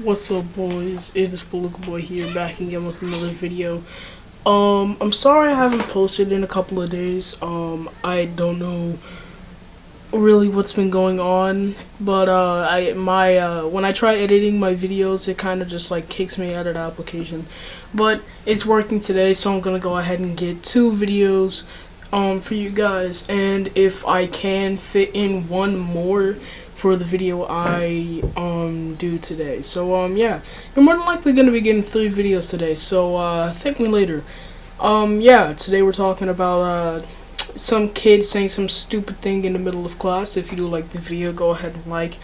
What's up, boys? It is Bullock Boy here, back again with another video. I'm sorry I haven't posted in a couple of days. I don't know really what's been going on, but when I try editing my videos, it kind of just like kicks me out of the application. But it's working today, so I'm gonna go ahead and get 2 videos for you guys, and if I can fit in one more for the video I do today. So yeah, you're more than likely gonna be getting 3 videos today. So thank me later. Yeah, today we're talking about some kid saying some stupid thing in the middle of class. If you do like the video, go ahead and like,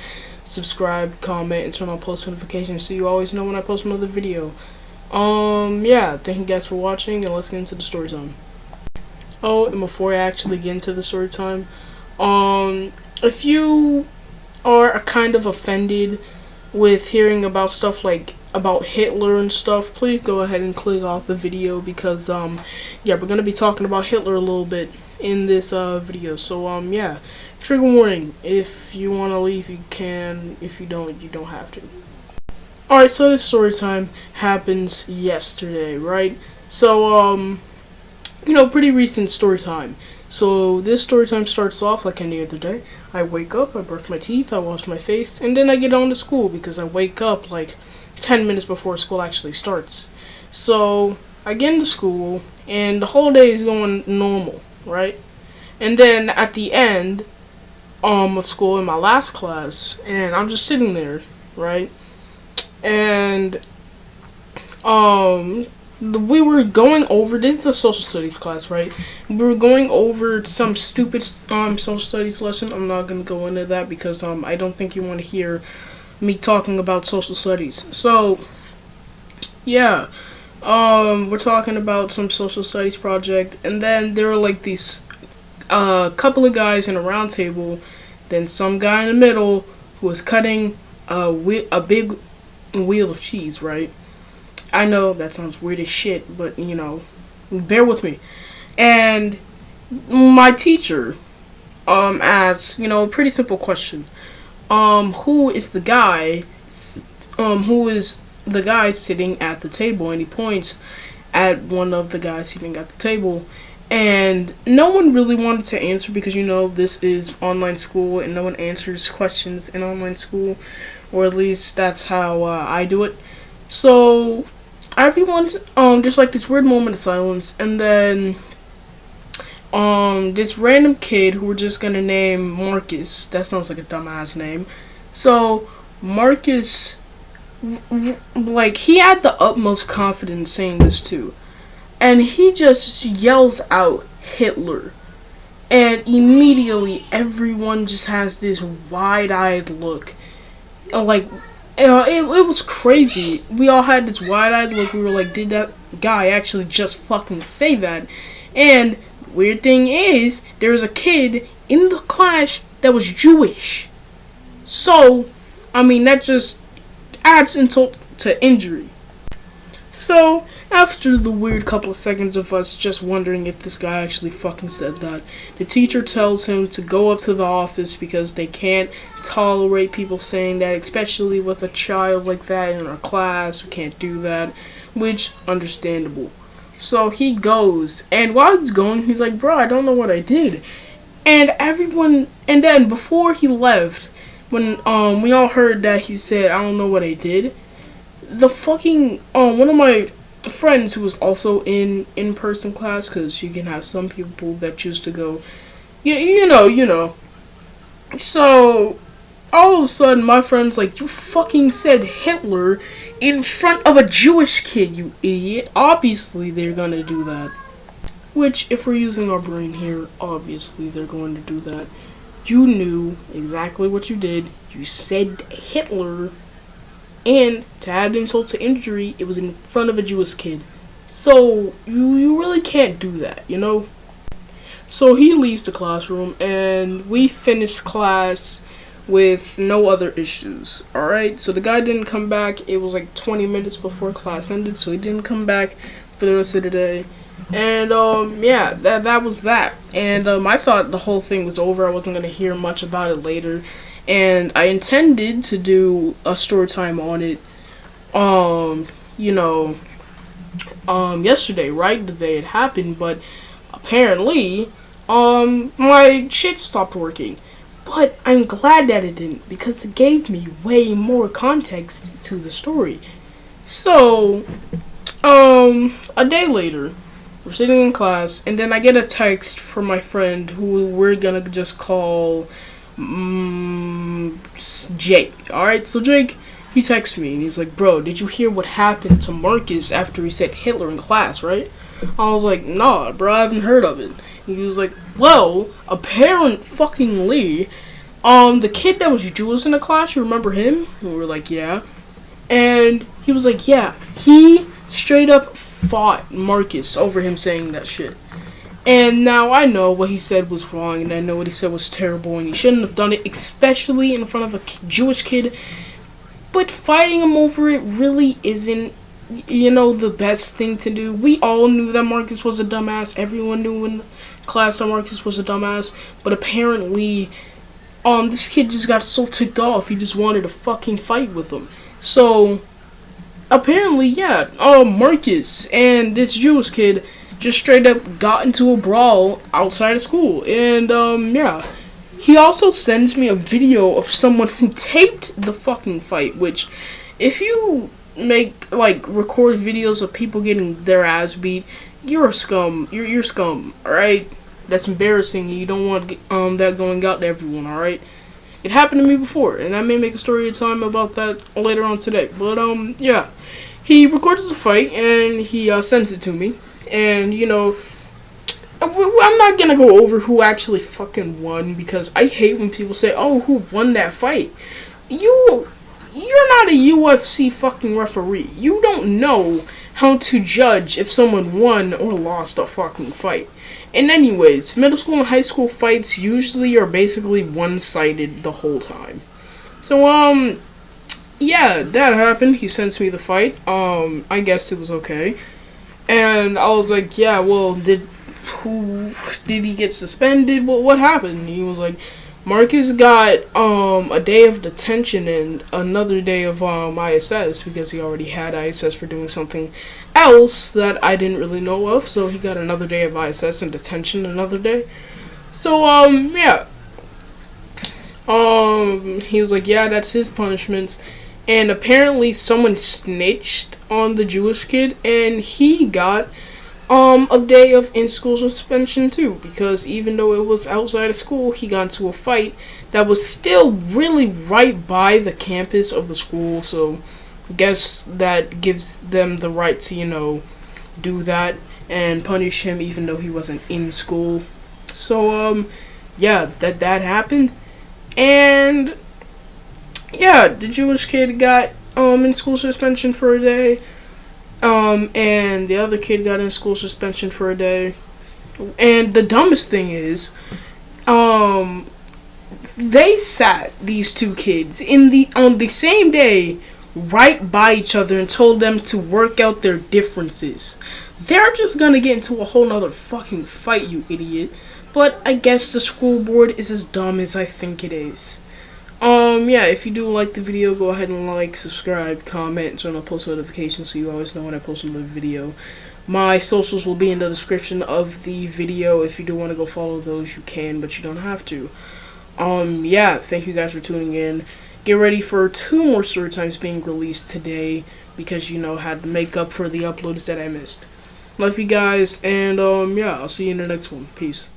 subscribe, comment, and turn on post notifications so you always know when I post another video. Yeah, thank you guys for watching, and let's get into the story time. Oh, and before I actually get into the story time, if you are kind of offended with hearing about stuff like about Hitler and stuff, please go ahead and click off the video because yeah, we're gonna be talking about Hitler a little bit in this video. So yeah, trigger warning. If you want to leave, you can. If you don't, you don't have to. Alright, so this story time happens yesterday, right? So pretty recent story time. So this story time starts off like any other day. I wake up, I brush my teeth, I wash my face, and then I get on to school because I wake up like 10 minutes before school actually starts. So I get into school, and the whole day is going normal, right? And then at the end of school, in my last class, and I'm just sitting there, right? And we were going over, this is a social studies class, right? We were going over some stupid social studies lesson. I'm not gonna go into that because I don't think you want to hear me talking about social studies. So yeah, we're talking about some social studies project, and then there were like these couple of guys in a round table, then some guy in the middle who was cutting a big wheel of cheese, right? I know that sounds weird as shit, but bear with me. And my teacher asked, a pretty simple question. Who is the guy sitting at the table? And he points at one of the guys sitting at the table. And no one really wanted to answer because this is online school and no one answers questions in online school, or at least that's how I do it. So everyone just like this weird moment of silence, and then this random kid who we're just gonna name Marcus. That sounds like a dumbass name. So Marcus, like, he had the utmost confidence saying this too, and he just yells out Hitler, and immediately everyone just has this wide-eyed look, like. It was crazy. We all had this wide-eyed look. We were like, did that guy actually just fucking say that? And weird thing is, there was a kid in the class that was Jewish. So, that just adds insult to injury. So, after the weird couple of seconds of us just wondering if this guy actually fucking said that, the teacher tells him to go up to the office because they can't tolerate people saying that, especially with a child like that in our class. We can't do that, which, understandable. So he goes, and while he's going, he's like, bro, I don't know what I did. And then before he left, when we all heard that he said, I don't know what I did, the fucking one of my friends who was also in in-person class, because you can have some people that choose to go, you know. So all of a sudden, my friend's like, you fucking said Hitler in front of a Jewish kid, you idiot. Obviously, they're gonna do that. Which, if we're using our brain here, obviously they're going to do that. You knew exactly what you did. You said Hitler. And to add insult to injury, it was in front of a Jewish kid. So you really can't do that, So he leaves the classroom, and we finish class with no other issues. Alright, so the guy didn't come back. It was like 20 minutes before class ended, so he didn't come back for the rest of the day. And yeah, that was that. And I thought the whole thing was over. I wasn't gonna hear much about it later. And I intended to do a story time on it um, you know, yesterday, right? The day it happened, but apparently, my shit stopped working. But I'm glad that it didn't because it gave me way more context to the story. So, a day later, we're sitting in class, and then I get a text from my friend who we're gonna just call Jake. Alright, so Jake, he texts me and he's like, bro, did you hear what happened to Marcus after he said Hitler in class, right? I was like, nah, bro, I haven't heard of it. And he was like, well, apparently, the kid that was Jewish in the class, you remember him? And we were like, yeah. And he was like, yeah, he straight up fought Marcus over him saying that shit. And now I know what he said was wrong, and I know what he said was terrible, and he shouldn't have done it, especially in front of a Jewish kid. But fighting him over it really isn't, the best thing to do. We all knew that Marcus was a dumbass. Everyone knew in class that Marcus was a dumbass. But apparently, this kid just got so ticked off, he just wanted to fucking fight with him. So, apparently, yeah, Marcus and this Jewish kid just straight up got into a brawl outside of school. And, yeah. He also sends me a video of someone who taped the fucking fight, which, if you record videos of people getting their ass beat, you're a scum. You're scum, alright? That's embarrassing. You don't want that going out to everyone, alright? It happened to me before, and I may make a story of time about that later on today. But, yeah. He records the fight, and he sends it to me. And, I'm not gonna go over who actually fucking won, because I hate when people say, oh, who won that fight? You're not a UFC fucking referee. You don't know how to judge if someone won or lost a fucking fight. And anyways, middle school and high school fights usually are basically one-sided the whole time. So, yeah, that happened. He sends me the fight. I guess it was okay. And I was like, yeah, well, did he get suspended? What happened? And he was like, Marcus got a day of detention and another day of ISS because he already had ISS for doing something else that I didn't really know of. So he got another day of ISS and detention another day. So yeah. He was like, yeah, that's his punishments. And apparently someone snitched on the Jewish kid, and he got a day of in-school suspension too, because even though it was outside of school, he got into a fight that was still really right by the campus of the school, so I guess that gives them the right to, do that and punish him even though he wasn't in school. So, yeah, that happened. And yeah, the Jewish kid got in school suspension for a day. And the other kid got in school suspension for a day. And the dumbest thing is, they sat these two kids on the same day right by each other and told them to work out their differences. They're just gonna get into a whole nother fucking fight, you idiot. But I guess the school board is as dumb as I think it is. Yeah, if you do like the video, go ahead and like, subscribe, comment, and turn on post notifications so you always know when I post another video. My socials will be in the description of the video. If you do want to go follow those, you can, but you don't have to. Yeah, thank you guys for tuning in. Get ready for 2 more story times being released today, because, had to make up for the uploads that I missed. Love you guys, and, yeah, I'll see you in the next one. Peace.